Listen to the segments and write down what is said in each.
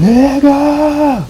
내가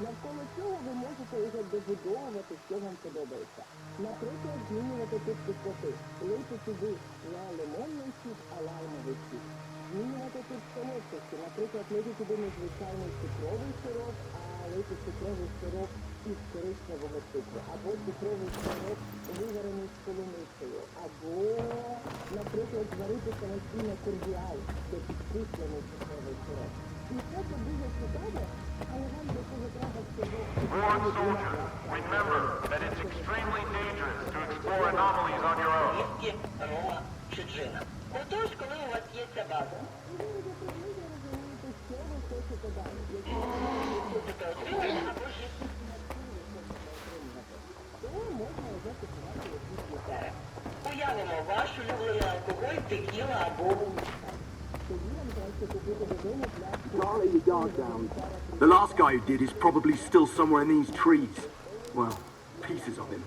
Навколо цього ви можете вже добудовувати, що вам подобається. Наприклад, змінювати тип кислоти. Лийте туди не лимонний сік, а лаймовий сік. Змінювати тип солодкості. Наприклад, лийте туди не звичайний цукровий сироп, а лийте цукровий сироп із коричневого цукру. Або цукровий сироп виварений з полуницею. Або, наприклад, зварити самостійно кордіал, це підкислений цукровий сироп. І це дуже цікаво, але вам до цього треба всього. Born soldier, remember that it's extremely dangerous to explore anomalies on your own. Віскі, рома чи джина. Отож, коли у вас є ця база, ви розумієте, що ви хочете далі. хочете отримати або ж То можна вже купувати якісь лікари. уявимо ваш улюблений алкоголь, текіла або Тоді вам краще купити додому для I'll let your guard down. The last guy who did is probably still somewhere in these trees. Well, pieces of him.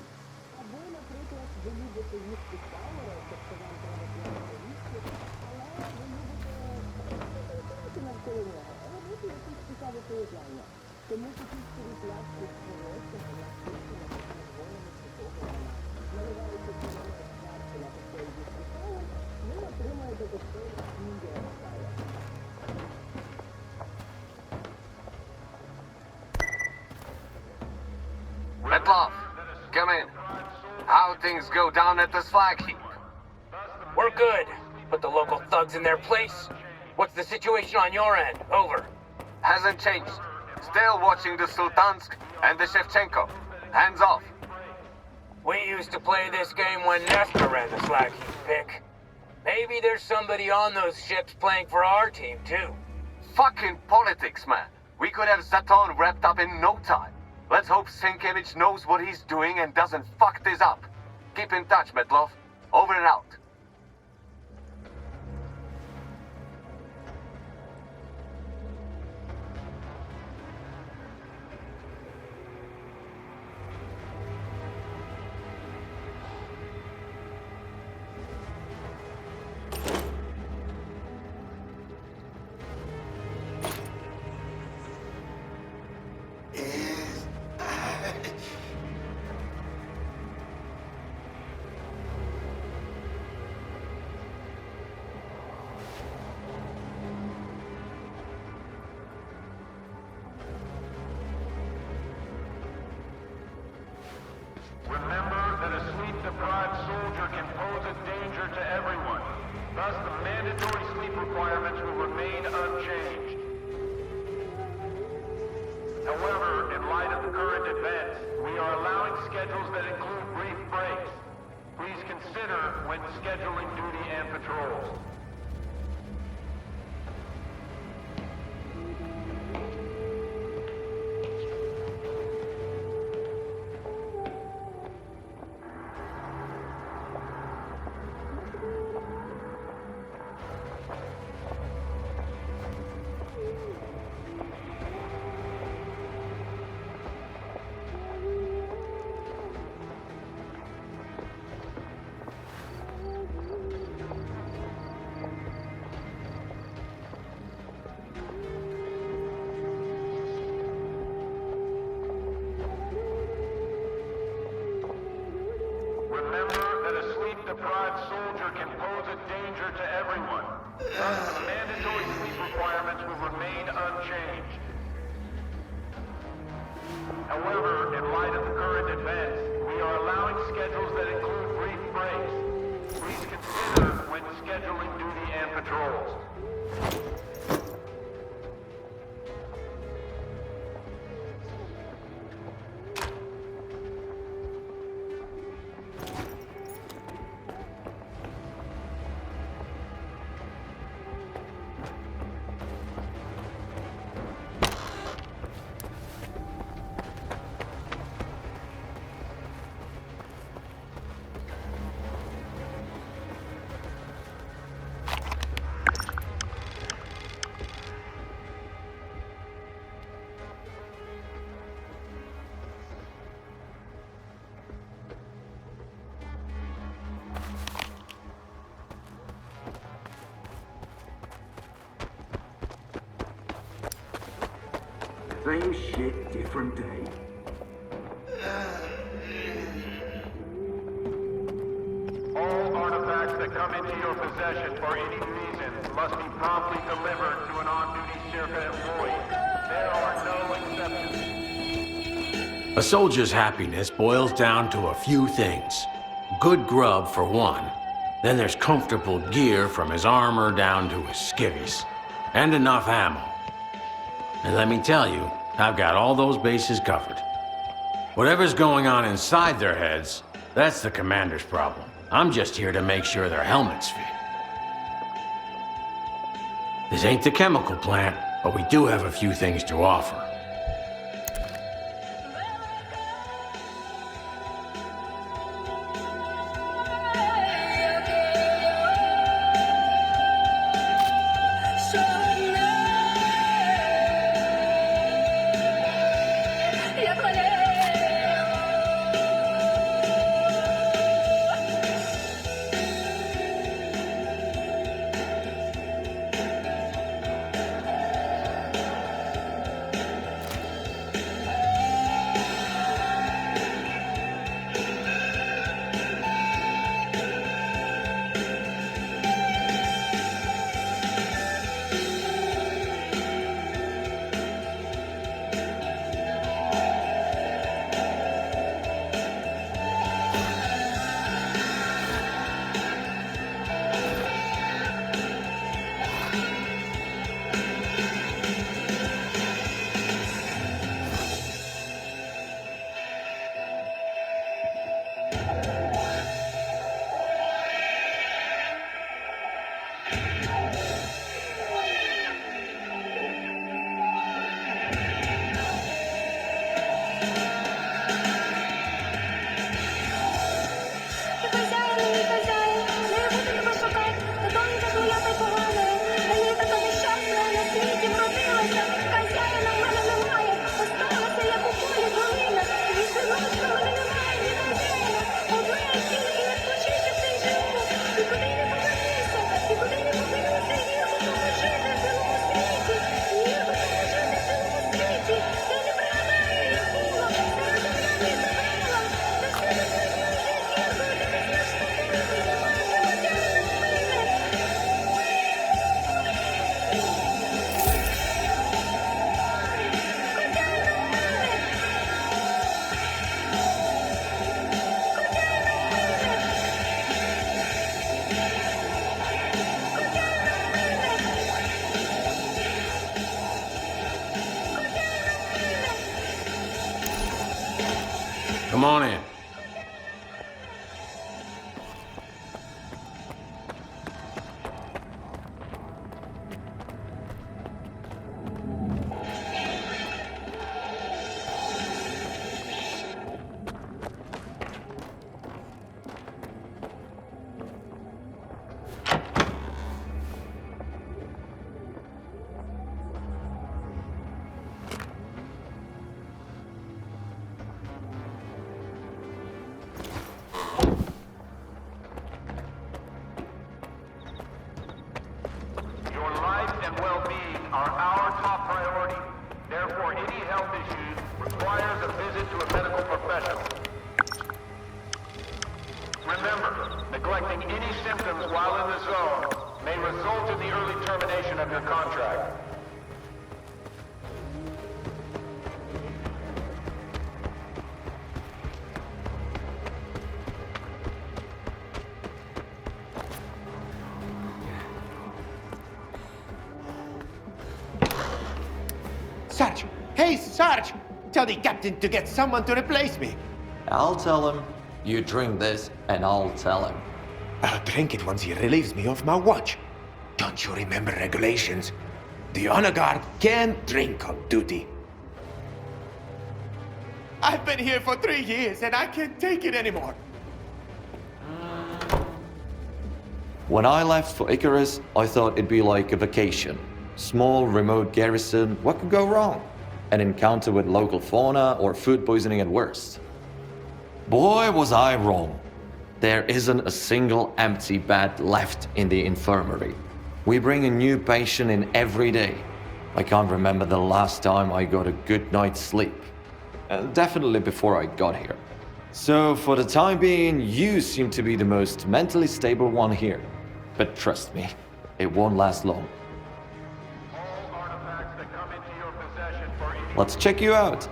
або, наприклад, ви любите їсти Stalker, тобто вам треба плавати їсти, але ви любите навколо нього, робити якісь цікаві поєднання. Тому такі переплятки з волоссям у нас тільки на червоному цвітовому. Наливаючи червону шкварку на коктейль їсти Stalker, ви отримаєте коктейль Індія Stalker. Metlov, come in. How things go down at the slag heap? We're good, but the local thugs in their place? What's the situation on your end? Over. Hasn't changed. Still watching the Sultansk and the Shevchenko. Hands off. We used to play this game when Nestor ran the slag heap pick. Maybe there's somebody on those ships playing for our team, too. Fucking politics, man. We could have Zaton wrapped up in no time. Let's hope Sienkiewicz knows what he's doing and doesn't fuck this up. Keep in touch, Metlov. Over and out. Remember that a sleep-deprived soldier can pose a danger to everyone. Thus, the mandatory sleep requirements will remain unchanged. However, in light of the current events, we are allowing schedules that include brief breaks. Please consider when scheduling duty and patrols. Sleep-deprived soldier can pose a danger to everyone. Thus, the mandatory sleep requirements will remain unchanged. However, in light of the current events, we are allowing schedules that include brief breaks. Please consider when scheduling duty and patrols. Same shit, different day. All artifacts that come into your possession for any reason must be promptly delivered to an on-duty Circa employee. There are no exceptions. A soldier's happiness boils down to a few things. Good grub, for one. Then there's comfortable gear from his armor down to his skivvies. And enough ammo. And let me tell you, I've got all those bases covered. Whatever's going on inside their heads, that's the commander's problem. I'm just here to make sure their helmets fit. This ain't the chemical plant, but we do have a few things to offer. Come on in. Your life and well-being are our top priority. Therefore, any health issues requires a visit to a medical professional. Remember, neglecting any symptoms while in the zone may result in the early termination of your contract. Sarge! Hey, Sarge! Tell the captain to get someone to replace me. I'll tell him. You drink this, and I'll tell him. I'll drink it once he relieves me of my watch. Don't you remember regulations? The honor guard can't drink on duty. I've been here for 3 years, and I can't take it anymore. When I left for Icarus, I thought it'd be like a vacation. Small, remote garrison, what could go wrong? An encounter with local fauna or food poisoning at worst. Boy, was I wrong. There isn't a single empty bed left in the infirmary. We bring a new patient in every day. I can't remember the last time I got a good night's sleep. Definitely before I got here. So for the time being, you seem to be the most mentally stable one here. But trust me, it won't last long. All artifacts that come into your possession for any Let's check you out.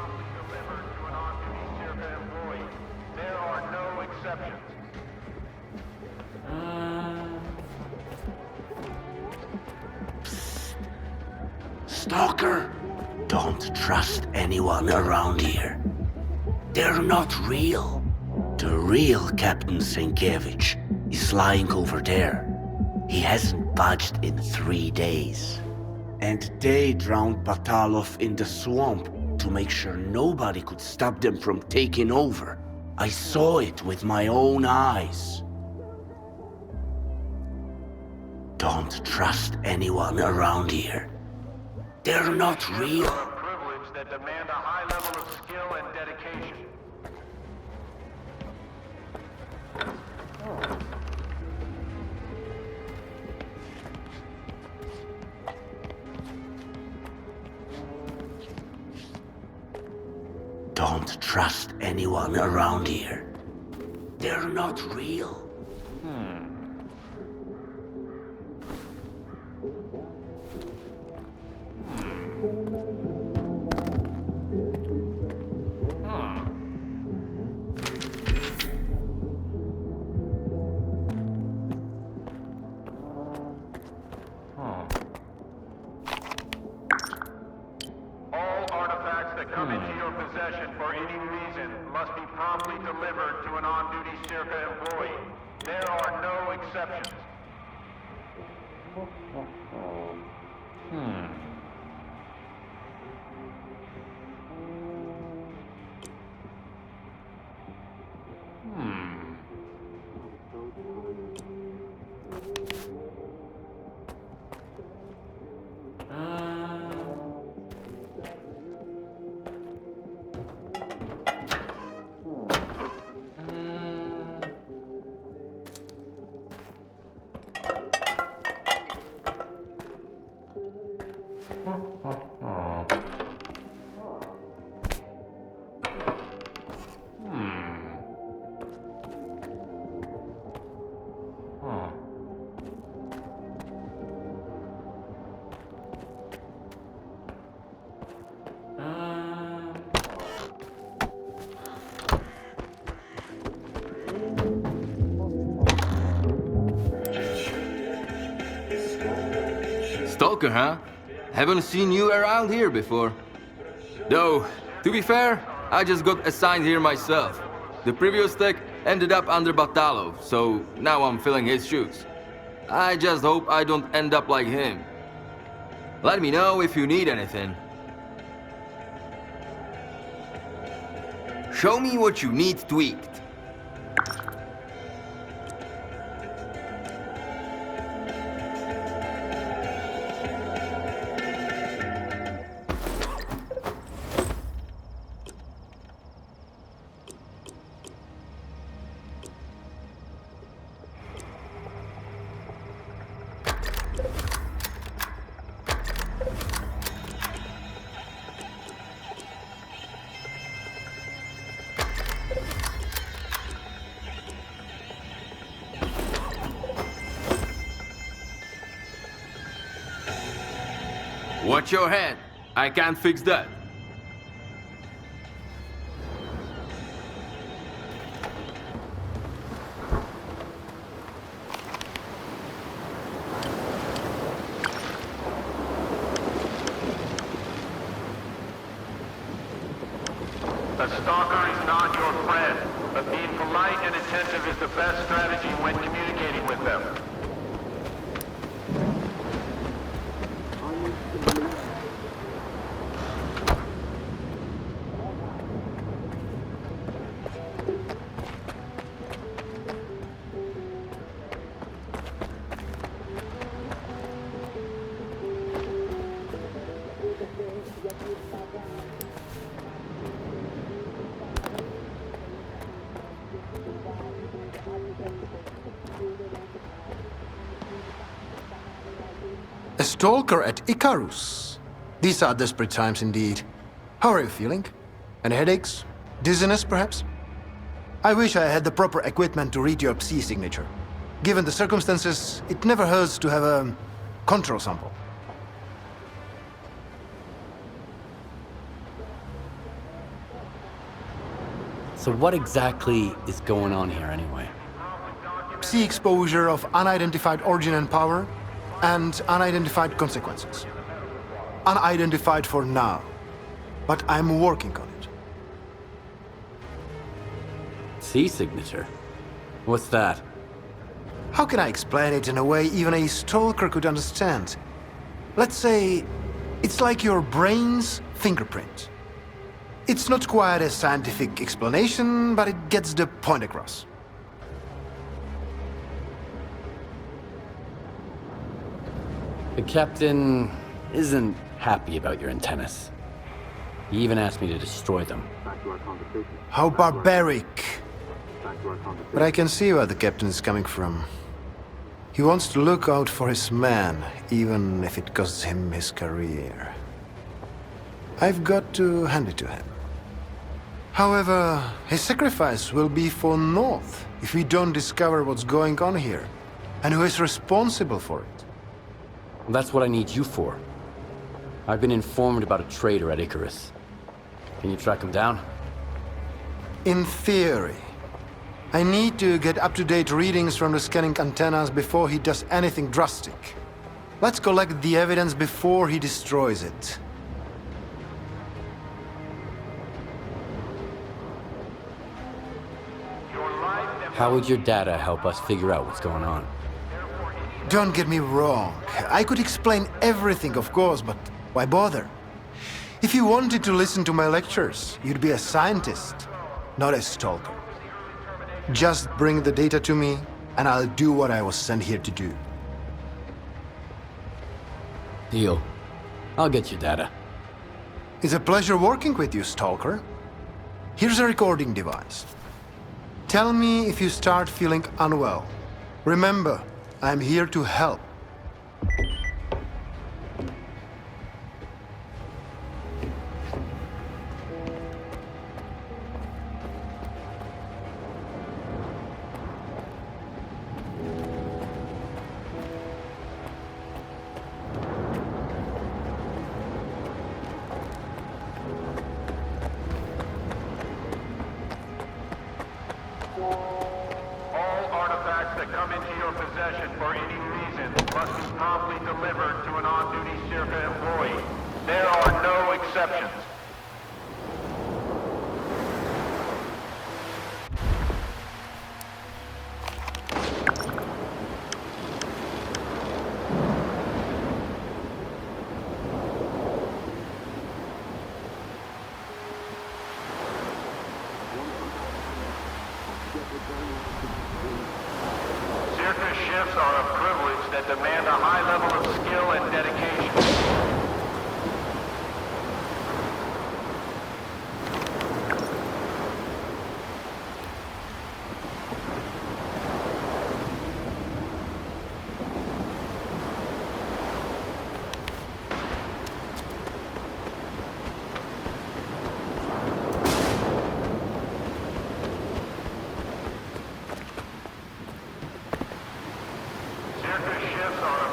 promptly delivered to an on-duty Circa employee. There are no exceptions. Stalker, don't trust anyone around here. They're not real. The real Captain Sienkiewicz is lying over there. He hasn't budged in 3 days. And they drowned Batalov in the swamp to make sure nobody could stop them from taking over. I saw it with my own eyes. Don't trust anyone around here. They're not real. Are a privilege that demand a high level of skill and dedication. Don't trust anyone around here. They're not real. All artifacts that come into your possession for any reason must be promptly delivered to an on-duty Circa employee. There are no exceptions. Stalker, huh? Haven't seen you around here before. Though, to be fair, I just got assigned here myself. The previous tech ended up under Batalov, so now I'm filling his shoes. I just hope I don't end up like him. Let me know if you need anything. Show me what you need tweaked. Watch your head. I can't fix that. A stalker is not your friend, but being polite and attentive is the best strategy when communicating with them. A stalker at Icarus. These are desperate times indeed. How are you feeling? Any headaches? Dizziness, perhaps? I wish I had the proper equipment to read your Psi signature. Given the circumstances, it never hurts to have a control sample. So what exactly is going on here anyway? Psi exposure of unidentified origin and power, and unidentified consequences. Unidentified for now, but I'm working on it. Psi signature? What's that? How can I explain it in a way even a Stalker could understand? Let's say it's like your brain's fingerprint. It's not quite a scientific explanation, but it gets the point across. The captain isn't happy about your antennas. He even asked me to destroy them. How barbaric. But I can see where the captain is coming from. He wants to look out for his man, even if it costs him his career. I've got to hand it to him. However, his sacrifice will be for North if we don't discover what's going on here, and who is responsible for it. That's what I need you for. I've been informed about a traitor at Icarus. Can you track him down? In theory. I need to get up-to-date readings from the scanning antennas before he does anything drastic. Let's collect the evidence before he destroys it. How would your data help us figure out what's going on? Don't get me wrong. I could explain everything, of course, but why bother? If you wanted to listen to my lectures, you'd be a scientist, not a stalker. Just bring the data to me, and I'll do what I was sent here to do. Deal. I'll get your data. It's a pleasure working with you, Stalker. Here's a recording device. Tell me if you start feeling unwell. Remember, I'm here to help. All artifacts that come into your possession for any reason must be promptly delivered to an on-duty Circa employee. There are no exceptions. Circa shifts are a privilege that demand a high level of skill and dedication. Circa shifts are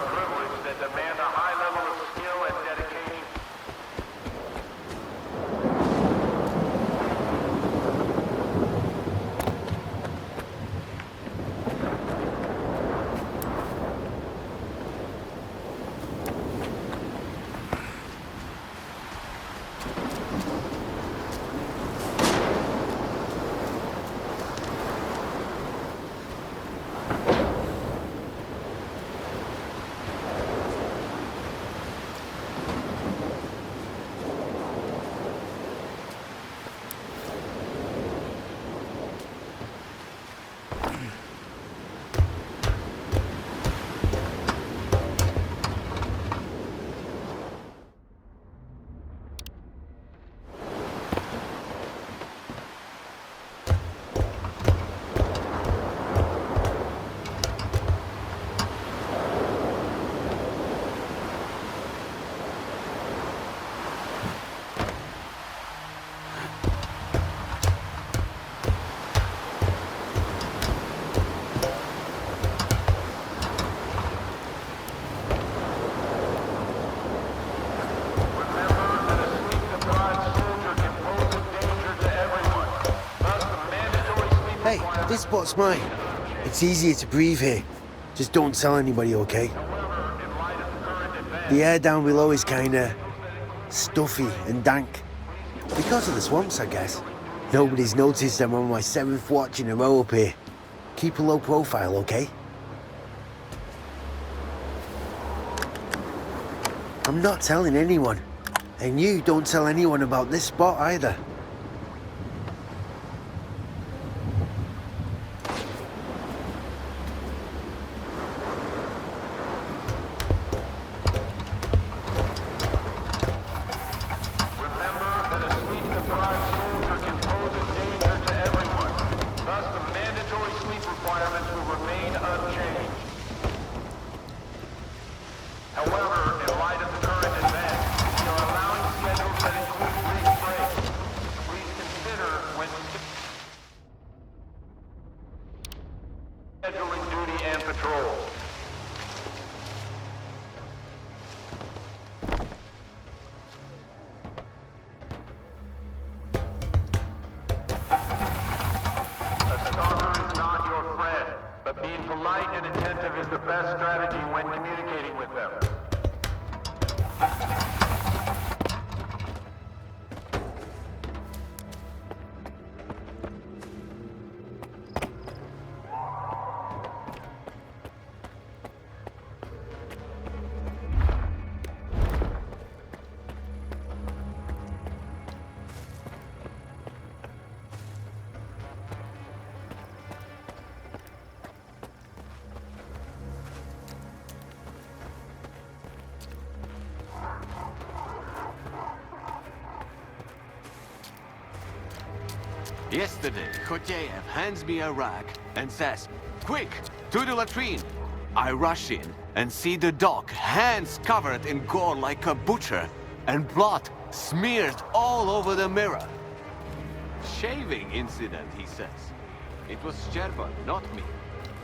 This spot's mine. It's easier to breathe here. Just don't tell anybody, okay? The air down below is kinda stuffy and dank. Because of the swamps, I guess. Nobody's noticed I'm on my 7th watch in a row up here. Keep a low profile, okay? I'm not telling anyone. And you don't tell anyone about this spot either. Scheduling duty and patrol. A stalker is not your friend, but being polite and attentive is the best strategy when communicating with them. Yesterday, Khoteyev hands me a rag and says, "Quick, to the latrine." I rush in and see the dog, hands covered in gore like a butcher, and blood smeared all over the mirror. Shaving incident, he says. It was Chernobyl, not me.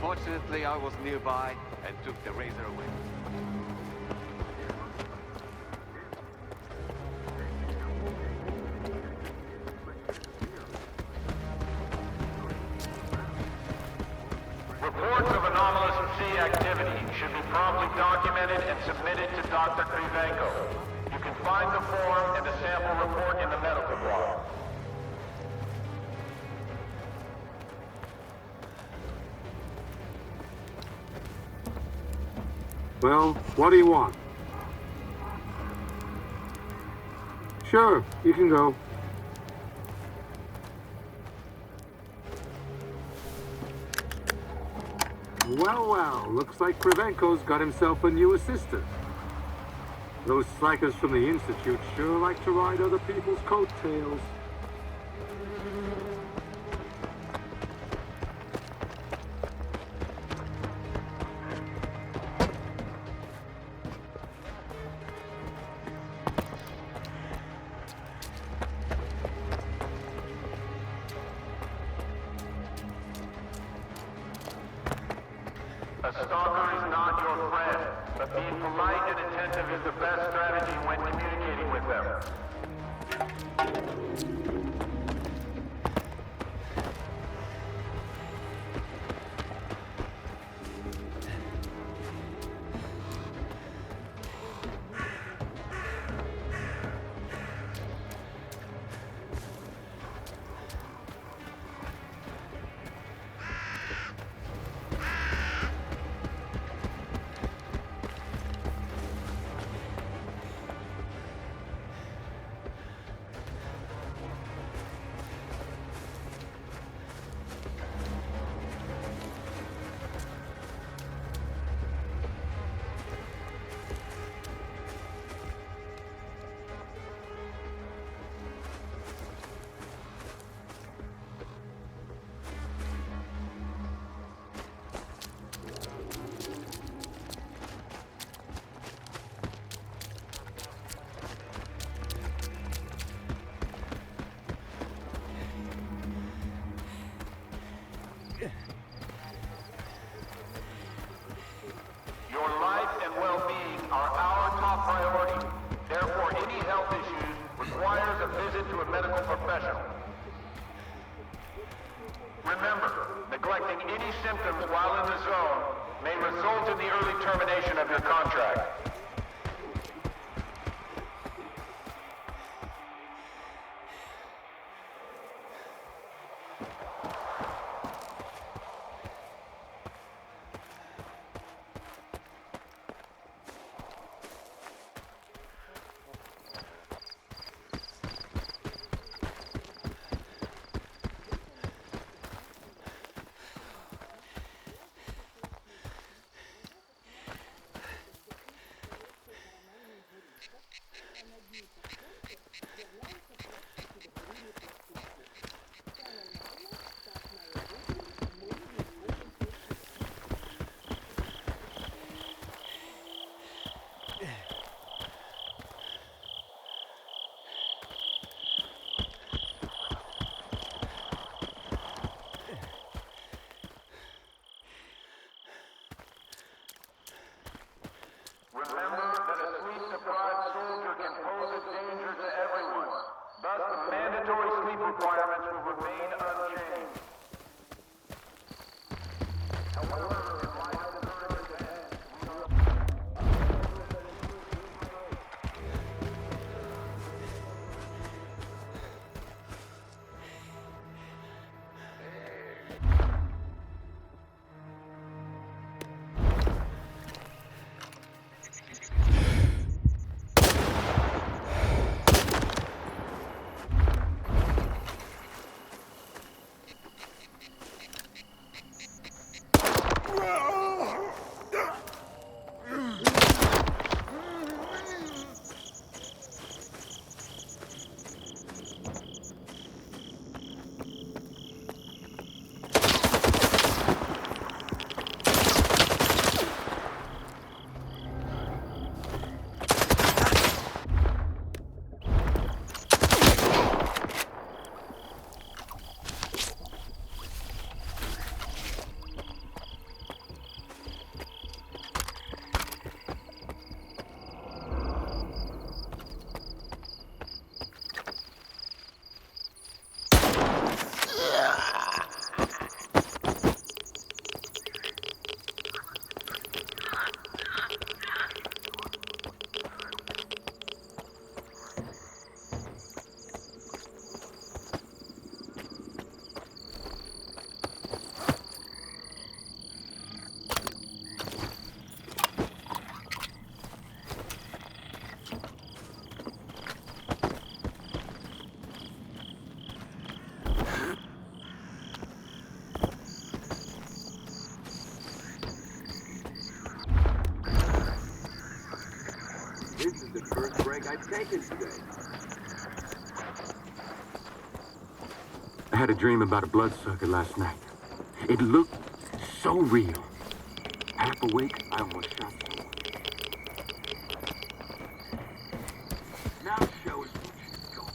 Fortunately, I was nearby and took the razor away. Reports of anomalous Psi activity should be promptly documented and submitted to Dr. Krivenko. You can find the form and a sample report in the medical block. Well, what do you want? Sure, you can go. Well, looks like Krivenko's got himself a new assistant. Those slackers from the Institute sure like to ride other people's coattails. A stalker is not your friend, but being polite and attentive is the best strategy when communicating with them. result in the early termination of your contract. Remember that a sleep-deprived soldier can pose a danger to everyone. Thus, the mandatory sleep requirements will remain unchanged. However, in light of the current events, This is the first break I've taken today. I had a dream about a bloodsucker last night. It looked so real. Half awake, I almost shot someone. Now show us what you've got.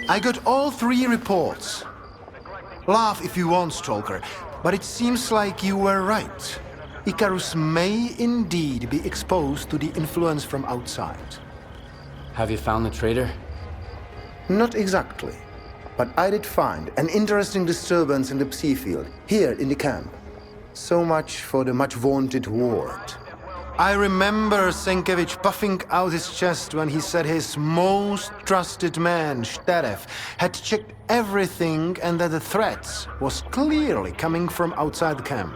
I got all 3 reports. Laugh if you want, Stalker, but it seems like you were right. Icarus may indeed be exposed to the influence from outside. Have you found the traitor? Not exactly, but I did find an interesting disturbance in the Psi field, here in the camp. So much for the much-vaunted ward. I remember Senkevich puffing out his chest when he said his most trusted man, Shteref, had checked everything and that the threat was clearly coming from outside the camp.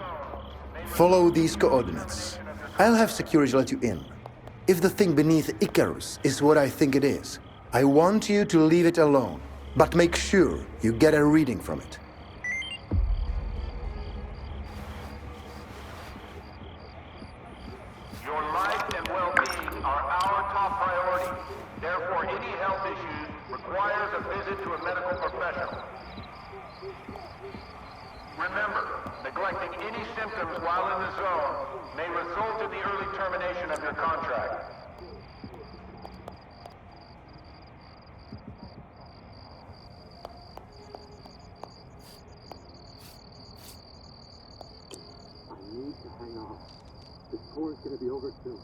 Follow these coordinates. I'll have security let you in. If the thing beneath Icarus is what I think it is, I want you to leave it alone, but make sure you get a reading from it. Your life and well-being are our top priority. Therefore, any health issues requires a visit to a medical professional. Remember, neglecting any symptoms while in the zone may result in the early termination of your contract. I need to hang on. This tour is gonna be over soon.